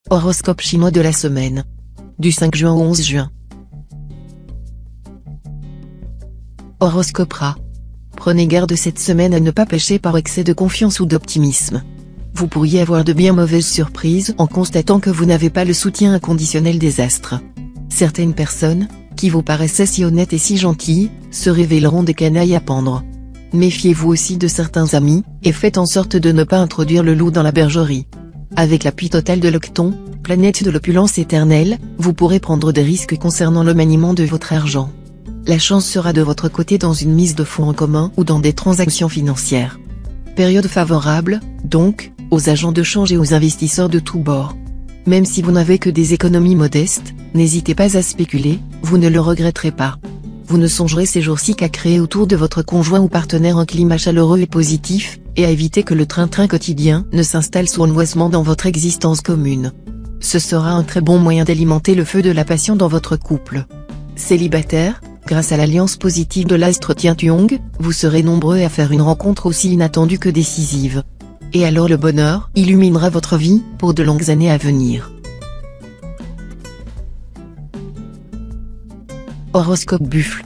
Horoscope chinois de la semaine. Du 5 juin au 11 juin. Horoscope Rat. Prenez garde cette semaine à ne pas pécher par excès de confiance ou d'optimisme. Vous pourriez avoir de bien mauvaises surprises en constatant que vous n'avez pas le soutien inconditionnel des astres. Certaines personnes, qui vous paraissaient si honnêtes et si gentilles, se révéleront des canailles à pendre. Méfiez-vous aussi de certains amis, et faites en sorte de ne pas introduire le loup dans la bergerie. Avec l'appui total de l'Octon, planète de l'opulence éternelle, vous pourrez prendre des risques concernant le maniement de votre argent. La chance sera de votre côté dans une mise de fonds en commun ou dans des transactions financières. Période favorable, donc, aux agents de change et aux investisseurs de tous bords. Même si vous n'avez que des économies modestes, n'hésitez pas à spéculer, vous ne le regretterez pas. Vous ne songerez ces jours-ci qu'à créer autour de votre conjoint ou partenaire un climat chaleureux et positif, et à éviter que le train-train quotidien ne s'installe sournoisement dans votre existence commune. Ce sera un très bon moyen d'alimenter le feu de la passion dans votre couple. Célibataire, grâce à l'alliance positive de l'astre Tiantuong, vous serez nombreux à faire une rencontre aussi inattendue que décisive. Et alors le bonheur illuminera votre vie pour de longues années à venir. Horoscope Buffle.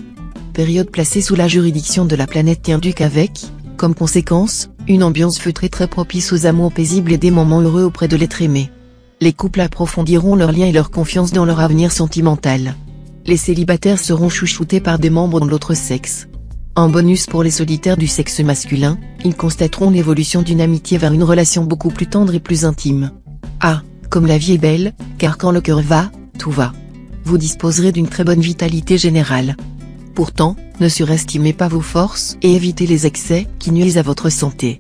Période placée sous la juridiction de la planète Tianduc avec, comme conséquence, une ambiance feutrée très propice aux amours paisibles et des moments heureux auprès de l'être aimé. Les couples approfondiront leurs liens et leur confiance dans leur avenir sentimental. Les célibataires seront chouchoutés par des membres de l'autre sexe. En bonus pour les solitaires du sexe masculin, ils constateront l'évolution d'une amitié vers une relation beaucoup plus tendre et plus intime. Ah, comme la vie est belle, car quand le cœur va, tout va. Vous disposerez d'une très bonne vitalité générale. Pourtant, ne surestimez pas vos forces et évitez les excès qui nuisent à votre santé.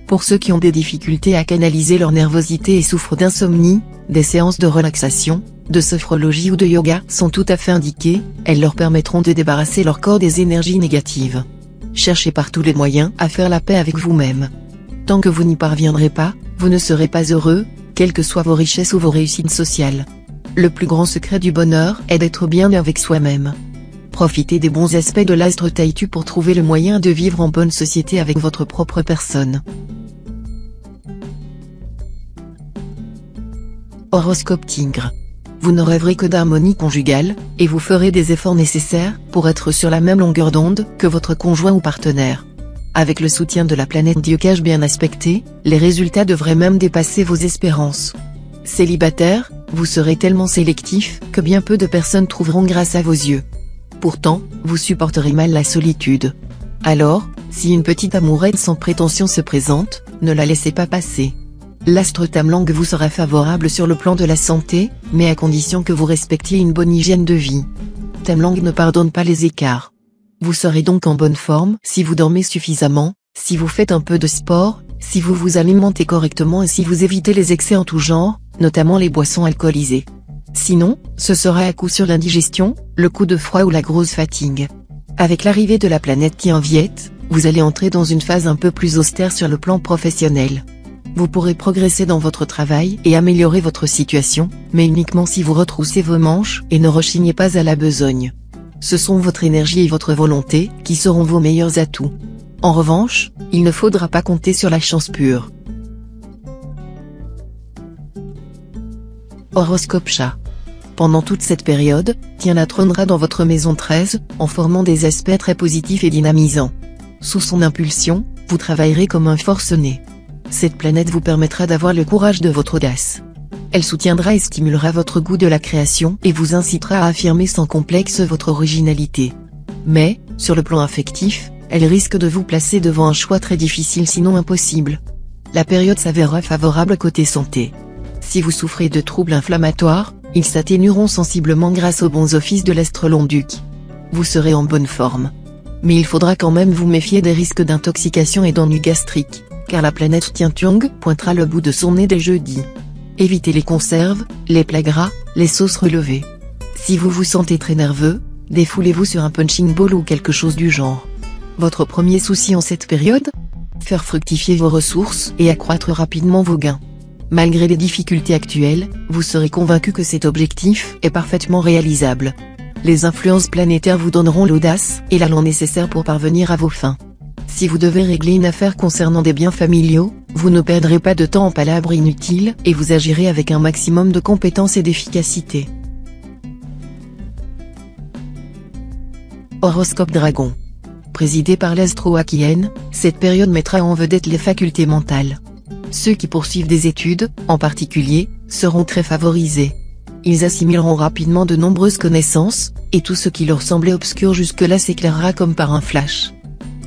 Pour ceux qui ont des difficultés à canaliser leur nervosité et souffrent d'insomnie, des séances de relaxation, de sophrologie ou de yoga sont tout à fait indiquées, elles leur permettront de débarrasser leur corps des énergies négatives. Cherchez par tous les moyens à faire la paix avec vous-même. Tant que vous n'y parviendrez pas, vous ne serez pas heureux, quelles que soient vos richesses ou vos réussites sociales. Le plus grand secret du bonheur est d'être bien avec soi-même. Profitez des bons aspects de l'astre Taitu pour trouver le moyen de vivre en bonne société avec votre propre personne. Horoscope Tigre. Vous ne rêverez que d'harmonie conjugale, et vous ferez des efforts nécessaires pour être sur la même longueur d'onde que votre conjoint ou partenaire. Avec le soutien de la planète Diocage bien aspectée, les résultats devraient même dépasser vos espérances. Célibataire, vous serez tellement sélectif que bien peu de personnes trouveront grâce à vos yeux. Pourtant, vous supporterez mal la solitude. Alors, si une petite amourette sans prétention se présente, ne la laissez pas passer. L'astre Tamlang vous sera favorable sur le plan de la santé, mais à condition que vous respectiez une bonne hygiène de vie. Tamlang ne pardonne pas les écarts. Vous serez donc en bonne forme si vous dormez suffisamment, si vous faites un peu de sport, si vous vous alimentez correctement et si vous évitez les excès en tout genre, notamment les boissons alcoolisées. Sinon, ce sera à coup sûr l'indigestion, le coup de froid ou la grosse fatigue. Avec l'arrivée de la planète Tianviet, vous allez entrer dans une phase un peu plus austère sur le plan professionnel. Vous pourrez progresser dans votre travail et améliorer votre situation, mais uniquement si vous retroussez vos manches et ne rechignez pas à la besogne. Ce sont votre énergie et votre volonté qui seront vos meilleurs atouts. En revanche, il ne faudra pas compter sur la chance pure. Horoscope Chat. Pendant toute cette période, Tiana trônera dans votre maison 13, en formant des aspects très positifs et dynamisants. Sous son impulsion, vous travaillerez comme un forcené. Cette planète vous permettra d'avoir le courage de votre audace. Elle soutiendra et stimulera votre goût de la création et vous incitera à affirmer sans complexe votre originalité. Mais, sur le plan affectif, elle risque de vous placer devant un choix très difficile sinon impossible. La période s'avérera favorable côté santé. Si vous souffrez de troubles inflammatoires, ils s'atténueront sensiblement grâce aux bons offices de l'astre Long-Duc. Vous serez en bonne forme. Mais il faudra quand même vous méfier des risques d'intoxication et d'ennui gastrique, car la planète Tiantuong pointera le bout de son nez dès jeudi. Évitez les conserves, les plats gras, les sauces relevées. Si vous vous sentez très nerveux, défoulez-vous sur un punching ball ou quelque chose du genre. Votre premier souci en cette période ? Faire fructifier vos ressources et accroître rapidement vos gains. Malgré les difficultés actuelles, vous serez convaincu que cet objectif est parfaitement réalisable. Les influences planétaires vous donneront l'audace et l'allant nécessaire pour parvenir à vos fins. Si vous devez régler une affaire concernant des biens familiaux, vous ne perdrez pas de temps en palabres inutiles et vous agirez avec un maximum de compétence et d'efficacité. Horoscope Dragon. Présidé par l'astro-Akienne, cette période mettra en vedette les facultés mentales. Ceux qui poursuivent des études, en particulier, seront très favorisés. Ils assimileront rapidement de nombreuses connaissances, et tout ce qui leur semblait obscur jusque-là s'éclairera comme par un flash.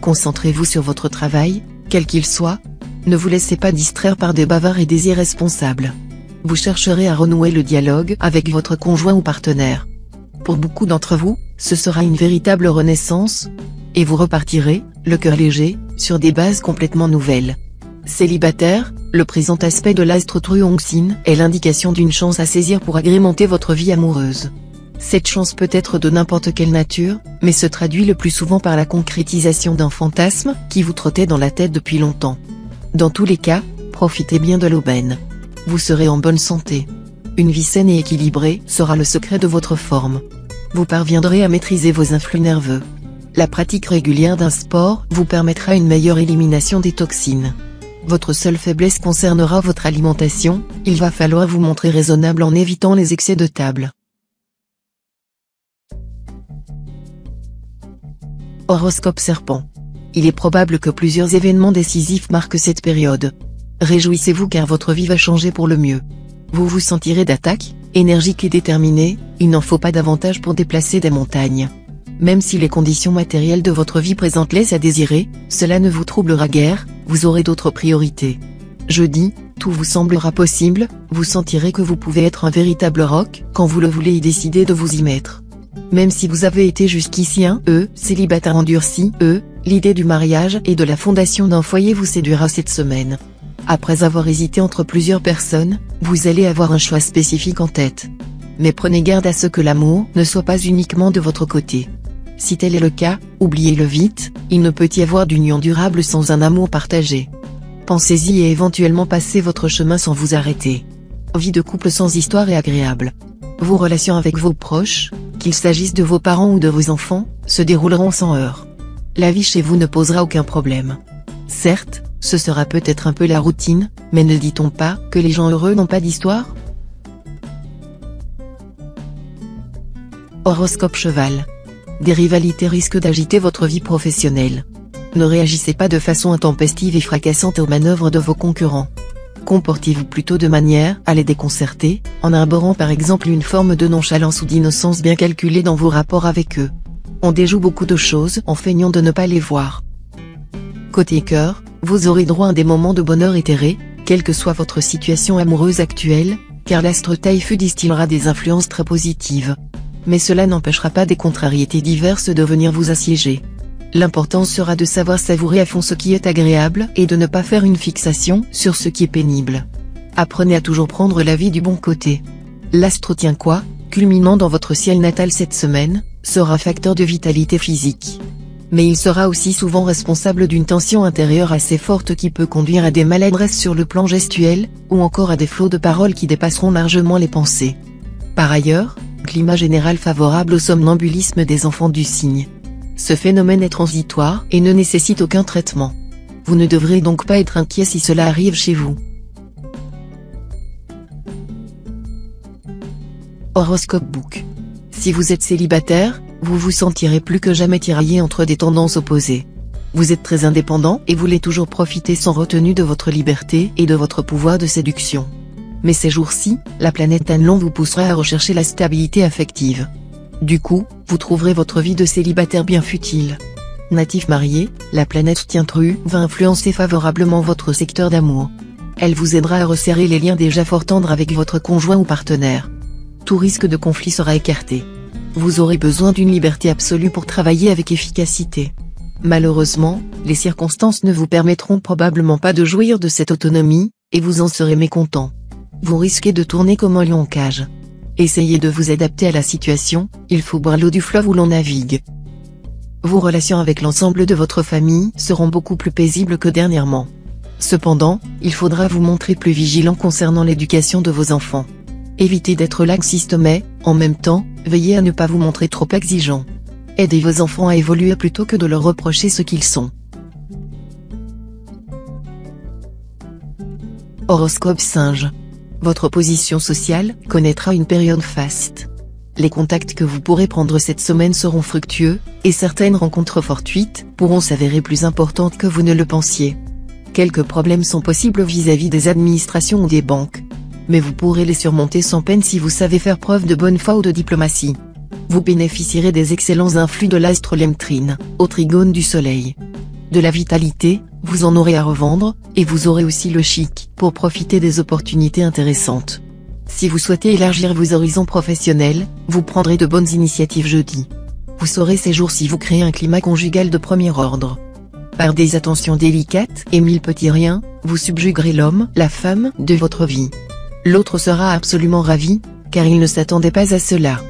Concentrez-vous sur votre travail, quel qu'il soit. Ne vous laissez pas distraire par des bavards et des irresponsables. Vous chercherez à renouer le dialogue avec votre conjoint ou partenaire. Pour beaucoup d'entre vous, ce sera une véritable renaissance, et vous repartirez, le cœur léger, sur des bases complètement nouvelles. Célibataire, le présent aspect de l'astre Truongsin est l'indication d'une chance à saisir pour agrémenter votre vie amoureuse. Cette chance peut être de n'importe quelle nature, mais se traduit le plus souvent par la concrétisation d'un fantasme qui vous trottait dans la tête depuis longtemps. Dans tous les cas, profitez bien de l'aubaine. Vous serez en bonne santé. Une vie saine et équilibrée sera le secret de votre forme. Vous parviendrez à maîtriser vos influx nerveux. La pratique régulière d'un sport vous permettra une meilleure élimination des toxines. Votre seule faiblesse concernera votre alimentation, il va falloir vous montrer raisonnable en évitant les excès de table. Horoscope Serpent. Il est probable que plusieurs événements décisifs marquent cette période. Réjouissez-vous car votre vie va changer pour le mieux. Vous vous sentirez d'attaque, énergique et déterminé, il n'en faut pas davantage pour déplacer des montagnes. Même si les conditions matérielles de votre vie présente laissent à désirer, cela ne vous troublera guère, vous aurez d'autres priorités. Jeudi, tout vous semblera possible, vous sentirez que vous pouvez être un véritable roc quand vous le voulez et décidez de vous y mettre. Même si vous avez été jusqu'ici célibataire endurci, l'idée du mariage et de la fondation d'un foyer vous séduira cette semaine. Après avoir hésité entre plusieurs personnes, vous allez avoir un choix spécifique en tête. Mais prenez garde à ce que l'amour ne soit pas uniquement de votre côté. Si tel est le cas, oubliez-le vite, il ne peut y avoir d'union durable sans un amour partagé. Pensez-y et éventuellement passez votre chemin sans vous arrêter. Vie de couple sans histoire et agréable. Vos relations avec vos proches, qu'il s'agisse de vos parents ou de vos enfants, se dérouleront sans heurts. La vie chez vous ne posera aucun problème. Certes, ce sera peut-être un peu la routine, mais ne dit-on pas que les gens heureux n'ont pas d'histoire ? Horoscope Cheval. Des rivalités risquent d'agiter votre vie professionnelle. Ne réagissez pas de façon intempestive et fracassante aux manœuvres de vos concurrents. Comportez-vous plutôt de manière à les déconcerter, en arborant par exemple une forme de nonchalance ou d'innocence bien calculée dans vos rapports avec eux. On déjoue beaucoup de choses en feignant de ne pas les voir. Côté cœur, vous aurez droit à des moments de bonheur éthéré, quelle que soit votre situation amoureuse actuelle, car l'astre Taïfu distillera des influences très positives. Mais cela n'empêchera pas des contrariétés diverses de venir vous assiéger. L'important sera de savoir savourer à fond ce qui est agréable et de ne pas faire une fixation sur ce qui est pénible. Apprenez à toujours prendre la vie du bon côté. L'astre tient quoi, culminant dans votre ciel natal cette semaine, sera facteur de vitalité physique. Mais il sera aussi souvent responsable d'une tension intérieure assez forte qui peut conduire à des maladresses sur le plan gestuel, ou encore à des flots de paroles qui dépasseront largement les pensées. Par ailleurs, climat général favorable au somnambulisme des enfants du signe. Ce phénomène est transitoire et ne nécessite aucun traitement. Vous ne devrez donc pas être inquiet si cela arrive chez vous. Horoscope Book. Si vous êtes célibataire, vous vous sentirez plus que jamais tiraillé entre des tendances opposées. Vous êtes très indépendant et voulez toujours profiter sans retenue de votre liberté et de votre pouvoir de séduction. Mais ces jours-ci, la planète Tanlon vous poussera à rechercher la stabilité affective. Du coup, vous trouverez votre vie de célibataire bien futile. Natif marié, la planète Tintru va influencer favorablement votre secteur d'amour. Elle vous aidera à resserrer les liens déjà fort tendres avec votre conjoint ou partenaire. Tout risque de conflit sera écarté. Vous aurez besoin d'une liberté absolue pour travailler avec efficacité. Malheureusement, les circonstances ne vous permettront probablement pas de jouir de cette autonomie, et vous en serez mécontent. Vous risquez de tourner comme un lion en cage. Essayez de vous adapter à la situation, il faut boire l'eau du fleuve où l'on navigue. Vos relations avec l'ensemble de votre famille seront beaucoup plus paisibles que dernièrement. Cependant, il faudra vous montrer plus vigilant concernant l'éducation de vos enfants. Évitez d'être laxiste mais, en même temps, veillez à ne pas vous montrer trop exigeant. Aidez vos enfants à évoluer plutôt que de leur reprocher ce qu'ils sont. Horoscope Singe. Votre position sociale connaîtra une période faste. Les contacts que vous pourrez prendre cette semaine seront fructueux, et certaines rencontres fortuites pourront s'avérer plus importantes que vous ne le pensiez. Quelques problèmes sont possibles vis-à-vis des administrations ou des banques. Mais vous pourrez les surmonter sans peine si vous savez faire preuve de bonne foi ou de diplomatie. Vous bénéficierez des excellents influx de l'astre Lemtrine, au trigone du soleil. De la vitalité, vous en aurez à revendre, et vous aurez aussi le chic pour profiter des opportunités intéressantes. Si vous souhaitez élargir vos horizons professionnels, vous prendrez de bonnes initiatives jeudi. Vous saurez ces jours-ci vous créer un climat conjugal de premier ordre. Par des attentions délicates et mille petits riens, vous subjuguerez l'homme, la femme de votre vie. L'autre sera absolument ravi, car il ne s'attendait pas à cela.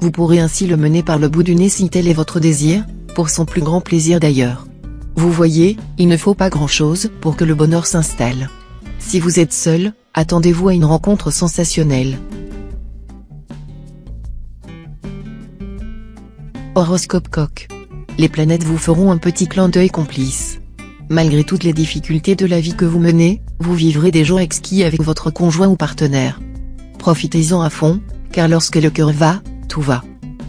Vous pourrez ainsi le mener par le bout du nez si tel est votre désir, pour son plus grand plaisir d'ailleurs. Vous voyez, il ne faut pas grand-chose pour que le bonheur s'installe. Si vous êtes seul, attendez-vous à une rencontre sensationnelle. Horoscope Coq. Les planètes vous feront un petit clin d'œil complice. Malgré toutes les difficultés de la vie que vous menez, vous vivrez des jours exquis avec votre conjoint ou partenaire. Profitez-en à fond, car lorsque le cœur va, tout va.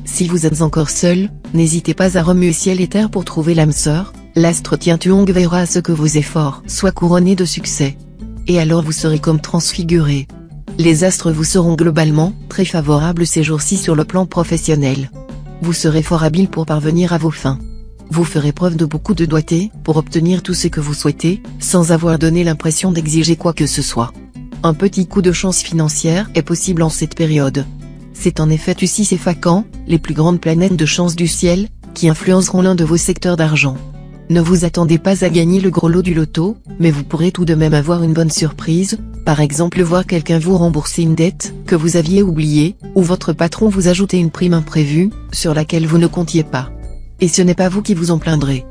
Si vous êtes encore seul, n'hésitez pas à remuer ciel et terre pour trouver l'âme sœur, l'astre Tian-Tuong veillera à ce que vos efforts soient couronnés de succès. Et alors vous serez comme transfiguré. Les astres vous seront globalement très favorables ces jours-ci sur le plan professionnel. Vous serez fort habile pour parvenir à vos fins. Vous ferez preuve de beaucoup de doigté pour obtenir tout ce que vous souhaitez, sans avoir donné l'impression d'exiger quoi que ce soit. Un petit coup de chance financière est possible en cette période. C'est en effet Usis et Facan, les plus grandes planètes de chance du ciel, qui influenceront l'un de vos secteurs d'argent. Ne vous attendez pas à gagner le gros lot du loto, mais vous pourrez tout de même avoir une bonne surprise, par exemple voir quelqu'un vous rembourser une dette que vous aviez oubliée, ou votre patron vous ajouter une prime imprévue, sur laquelle vous ne comptiez pas. Et ce n'est pas vous qui vous en plaindrez.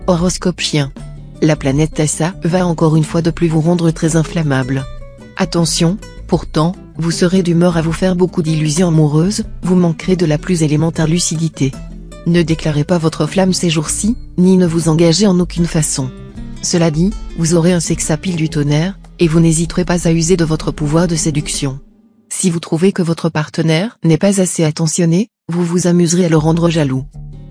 Horoscope Chien. La planète Tassa va encore une fois de plus vous rendre très inflammable. Attention, pourtant, vous serez d'humeur à vous faire beaucoup d'illusions amoureuses, vous manquerez de la plus élémentaire lucidité. Ne déclarez pas votre flamme ces jours-ci, ni ne vous engagez en aucune façon. Cela dit, vous aurez un sex-appeal du tonnerre, et vous n'hésiterez pas à user de votre pouvoir de séduction. Si vous trouvez que votre partenaire n'est pas assez attentionné, vous vous amuserez à le rendre jaloux.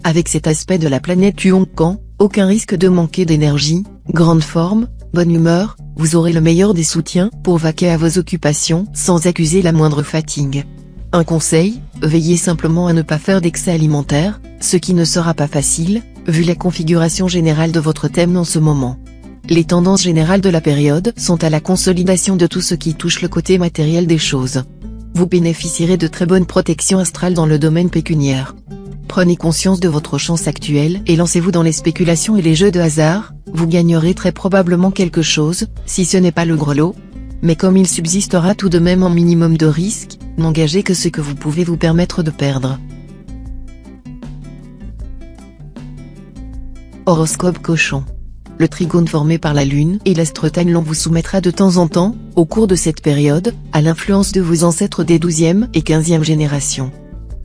Avec cet aspect de la planète Tuoncan, aucun risque de manquer d'énergie, grande forme, bonne humeur, vous aurez le meilleur des soutiens pour vaquer à vos occupations sans accuser la moindre fatigue. Un conseil, veillez simplement à ne pas faire d'excès alimentaire, ce qui ne sera pas facile, vu la configuration générale de votre thème en ce moment. Les tendances générales de la période sont à la consolidation de tout ce qui touche le côté matériel des choses. Vous bénéficierez de très bonnes protections astrales dans le domaine pécuniaire. Prenez conscience de votre chance actuelle et lancez-vous dans les spéculations et les jeux de hasard, vous gagnerez très probablement quelque chose, si ce n'est pas le gros lot. Mais comme il subsistera tout de même un minimum de risque, n'engagez que ce que vous pouvez vous permettre de perdre. Horoscope Cochon. Le trigone formé par la Lune et l'astre Tanlon vous soumettra de temps en temps, au cours de cette période, à l'influence de vos ancêtres des 12e et 15e générations.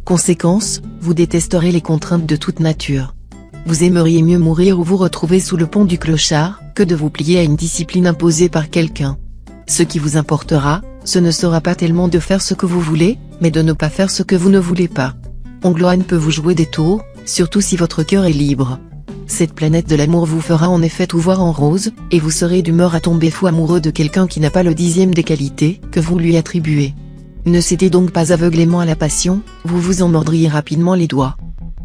Conséquence, vous détesterez les contraintes de toute nature. Vous aimeriez mieux mourir ou vous retrouver sous le pont du clochard, que de vous plier à une discipline imposée par quelqu'un. Ce qui vous importera, ce ne sera pas tellement de faire ce que vous voulez, mais de ne pas faire ce que vous ne voulez pas. Ongloane peut vous jouer des tours, surtout si votre cœur est libre. Cette planète de l'amour vous fera en effet tout voir en rose, et vous serez d'humeur à tomber fou amoureux de quelqu'un qui n'a pas le 10e des qualités que vous lui attribuez. Ne cédez donc pas aveuglément à la passion, vous vous en mordriez rapidement les doigts.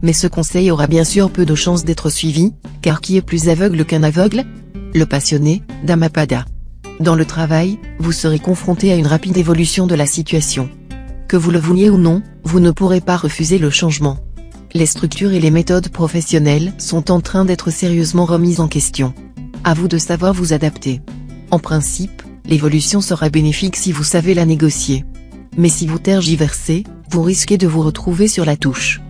Mais ce conseil aura bien sûr peu de chances d'être suivi, car qui est plus aveugle qu'un aveugle? Le passionné, Dhammapada. Dans le travail, vous serez confronté à une rapide évolution de la situation. Que vous le vouliez ou non, vous ne pourrez pas refuser le changement. Les structures et les méthodes professionnelles sont en train d'être sérieusement remises en question. À vous de savoir vous adapter. En principe, l'évolution sera bénéfique si vous savez la négocier. Mais si vous tergiversez, vous risquez de vous retrouver sur la touche.